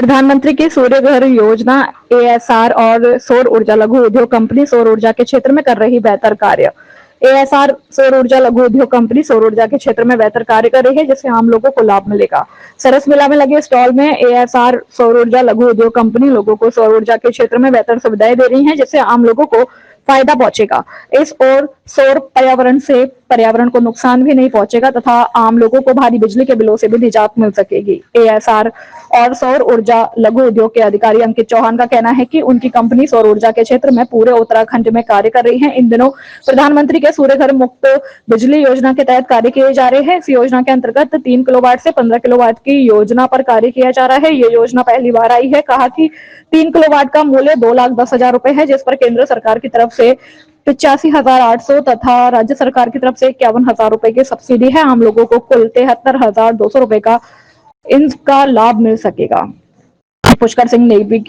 प्रधानमंत्री की सूर्य घर योजना एएसआर और सौर ऊर्जा लघु उद्योग कंपनी सौर ऊर्जा के क्षेत्र में कर रही बेहतर कार्य। एएसआर सौर ऊर्जा लघु उद्योग कंपनी सौर ऊर्जा के क्षेत्र में बेहतर कार्य कर रही है, जिससे आम लोगों को लाभ मिलेगा। सरस मेला में लगे स्टॉल में एएसआर सौर ऊर्जा लघु उद्योग कंपनी लोगों को सौर ऊर्जा के क्षेत्र में बेहतर सुविधाएं दे रही है, जिससे आम लोगों को फायदा पहुंचेगा। इस ओर सौर पर्यावरण से पर्यावरण को नुकसान भी नहीं पहुंचेगा तथा आम लोगों को भारी बिजली के बिलों से भी निजात मिल सकेगी। एएसआर और सौर ऊर्जा लघु उद्योग के अधिकारी अंकित चौहान का कहना है कि उनकी कंपनी सौर ऊर्जा के क्षेत्र में पूरे उत्तराखंड में कार्य कर रही है। इन दिनों प्रधानमंत्री के सूर्य घर मुफ्त बिजली योजना के तहत कार्य किए जा रहे हैं। इस योजना के अंतर्गत 3 किलोवाट से 15 किलोवाट की योजना पर कार्य किया जा रहा है। ये योजना पहली बार आई है। कहा कि 3 किलोवाट का मूल्य 2,10,000 रुपए है, जिस पर केंद्र सरकार की तरफ से 85,800 तथा राज्य सरकार की तरफ से 51,000 रुपए की सब्सिडी है। आम लोगों को कुल 73,200 रुपए का इनका लाभ मिल सकेगा। पुष्कर सिंह नेगी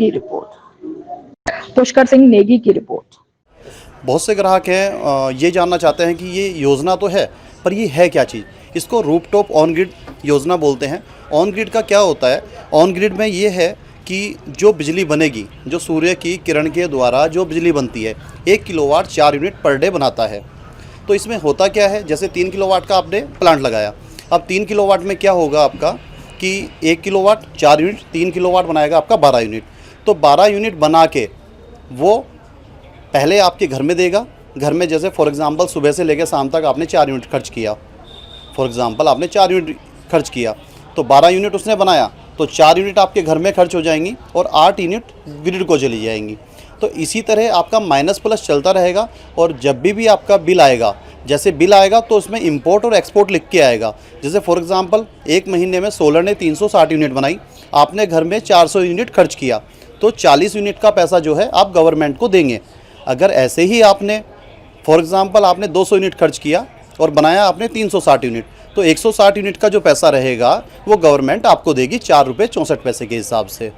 की रिपोर्ट। बहुत से ग्राहक हैं ये जानना चाहते हैं कि ये योजना तो है, पर ये है क्या चीज़। इसको रूफटॉप ऑन ग्रिड योजना बोलते हैं। ऑन ग्रिड का क्या होता है? ऑन ग्रिड में ये है कि जो बिजली बनेगी, जो सूर्य की किरण के द्वारा जो बिजली बनती है, 1 किलोवाट 4 यूनिट पर डे बनाता है। तो इसमें होता क्या है, जैसे 3 किलोवाट का आपने प्लांट लगाया, अब 3 किलोवाट में क्या होगा आपका कि 1 किलोवाट 4 यूनिट, 3 किलोवाट बनाएगा आपका 12 यूनिट। तो 12 यूनिट बना के वो पहले आपके घर में देगा। घर में जैसे फॉर एग्ज़ाम्पल सुबह से लेकर शाम तक आपने 4 यूनिट खर्च किया, फॉर एग्ज़ाम्पल आपने 4 यूनिट खर्च किया, तो 12 यूनिट उसने बनाया, तो 4 यूनिट आपके घर में खर्च हो जाएंगी और 8 यूनिट ग्रिड को चली जाएंगी। तो इसी तरह आपका माइनस प्लस चलता रहेगा। और जब भी आपका बिल आएगा, जैसे बिल आएगा तो उसमें इंपोर्ट और एक्सपोर्ट लिख के आएगा। जैसे फॉर एग्ज़ाम्पल 1 महीने में सोलर ने 360 यूनिट बनाई, आपने घर में 400 यूनिट खर्च किया, तो 40 यूनिट का पैसा जो है आप गवर्नमेंट को देंगे। अगर ऐसे ही आपने फॉर एग्ज़ाम्पल आपने 200 यूनिट खर्च किया और बनाया आपने 360 यूनिट, तो 160 यूनिट का जो पैसा रहेगा वो गवर्नमेंट आपको देगी 4 रुपये 64 पैसे के हिसाब से।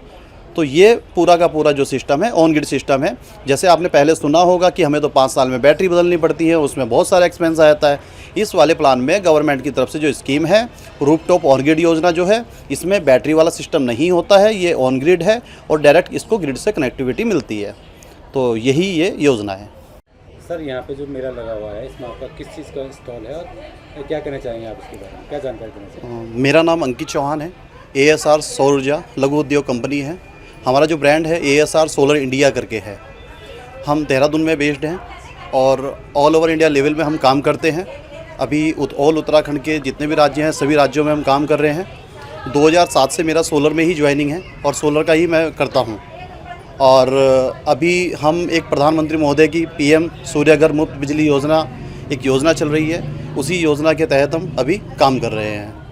तो ये पूरा का पूरा जो सिस्टम है ऑन ग्रिड सिस्टम है। जैसे आपने पहले सुना होगा कि हमें तो 5 साल में बैटरी बदलनी पड़ती है, उसमें बहुत सारा एक्सपेंस आ जाता है। इस वाले प्लान में गवर्नमेंट की तरफ से जो स्कीम है रूफटॉप ऑन ग्रिड योजना जो है, इसमें बैटरी वाला सिस्टम नहीं होता है, ये ऑन ग्रिड है और डायरेक्ट इसको ग्रिड से कनेक्टिविटी मिलती है। तो यही ये योजना है। सर यहाँ पे जो मेला लगा हुआ है, इसमें आपका किस चीज़ का स्टॉल है और क्या कहना चाहेंगे आप इसके बारे में, क्या जानकारी देना चाहेंगे? मेरा नाम अंकित चौहान है। एएसआर सौर ऊर्जा लघु उद्योग कंपनी है। हमारा जो ब्रांड है एएसआर सोलर इंडिया करके है। हम देहरादून में बेस्ड हैं और ऑल ओवर इंडिया लेवल में हम काम करते हैं। अभी ऑल उत्तराखंड के जितने भी राज्य हैं सभी राज्यों में हम काम कर रहे हैं। 2007 से मेरा सोलर में ही ज्वाइनिंग है और सोलर का ही मैं करता हूँ। और अभी हम एक प्रधानमंत्री महोदय की पीएम सूर्य घर मुफ्त बिजली योजना एक योजना चल रही है, उसी योजना के तहत हम अभी काम कर रहे हैं।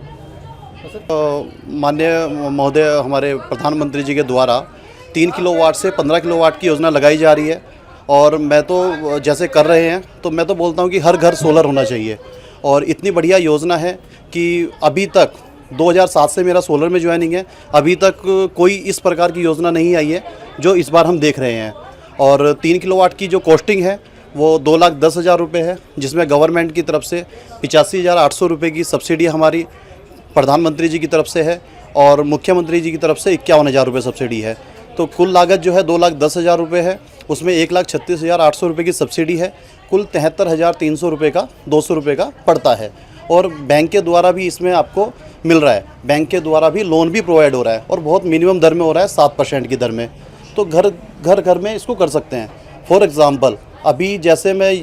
माननीय महोदय हमारे प्रधानमंत्री जी के द्वारा 3 किलोवाट से 15 किलोवाट की योजना लगाई जा रही है और मैं तो जैसे कर रहे हैं तो मैं तो बोलता हूँ कि हर घर सोलर होना चाहिए। और इतनी बढ़िया योजना है कि अभी तक 2007 से मेरा सोलर में ज्वाइनिंग है, अभी तक कोई इस प्रकार की योजना नहीं आई है जो इस बार हम देख रहे हैं। और 3 किलोवाट की जो कॉस्टिंग है वो 2,10,000 रुपये है, जिसमें गवर्नमेंट की तरफ से 85,800 रुपये की सब्सिडी हमारी प्रधानमंत्री जी की तरफ से है और मुख्यमंत्री जी की तरफ से 51,000 रुपये सब्सिडी है। तो कुल लागत जो है 2,10,000 रुपये है, उसमें 1,36,800 रुपये की सब्सिडी है। कुल 73,300 रुपये का 200 रुपये का पड़ता है। और बैंक के द्वारा भी इसमें आपको मिल रहा है, बैंक के द्वारा भी लोन भी प्रोवाइड हो रहा है और बहुत मिनिमम दर में हो रहा है, 7% की दर में। तो घर में इसको कर सकते हैं। फॉर एग्ज़ाम्पल अभी जैसे मैं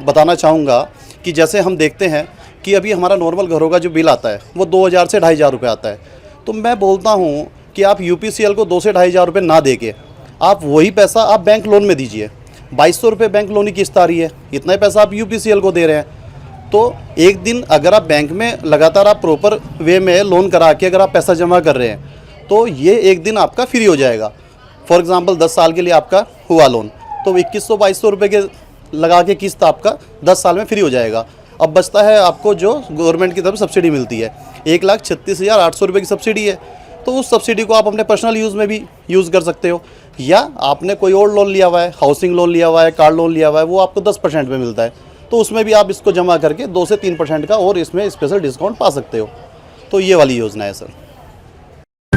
बताना चाहूँगा कि जैसे हम देखते हैं कि अभी हमारा नॉर्मल घरों का जो बिल आता है वो 2,000 से 2,500 रुपये आता है। तो मैं बोलता हूँ कि आप यूपीसीएल को 2 से 2,500 रुपये ना दे के आप वही पैसा आप बैंक लोन में दीजिए। 2,200 रुपये बैंक लोन की किस्त आ रही है, इतना ही पैसा आप यूपीसीएल को दे रहे हैं। तो एक दिन अगर आप बैंक में लगातार आप प्रॉपर वे में लोन करा के अगर आप पैसा जमा कर रहे हैं तो ये एक दिन आपका फ्री हो जाएगा। फॉर एग्ज़ाम्पल 10 साल के लिए आपका हुआ लोन, तो 2,100-2,200 रुपये के लगा के किस्त आपका 10 साल में फ्री हो जाएगा। अब बचता है आपको जो गवर्नमेंट की तरफ सब्सिडी मिलती है, 1,36,800 रुपये की सब्सिडी है। तो उस सब्सिडी को आप अपने पर्सनल यूज़ में भी यूज़ कर सकते हो, या आपने कोई और लोन लिया हुआ है, हाउसिंग लोन लिया हुआ है, कार लोन लिया हुआ है, वो आपको 10% में मिलता है, तो उसमें भी आप इसको जमा करके 2 से 3% का और इसमें स्पेशल डिस्काउंट पा सकते हो। तो ये वाली योजना है सर।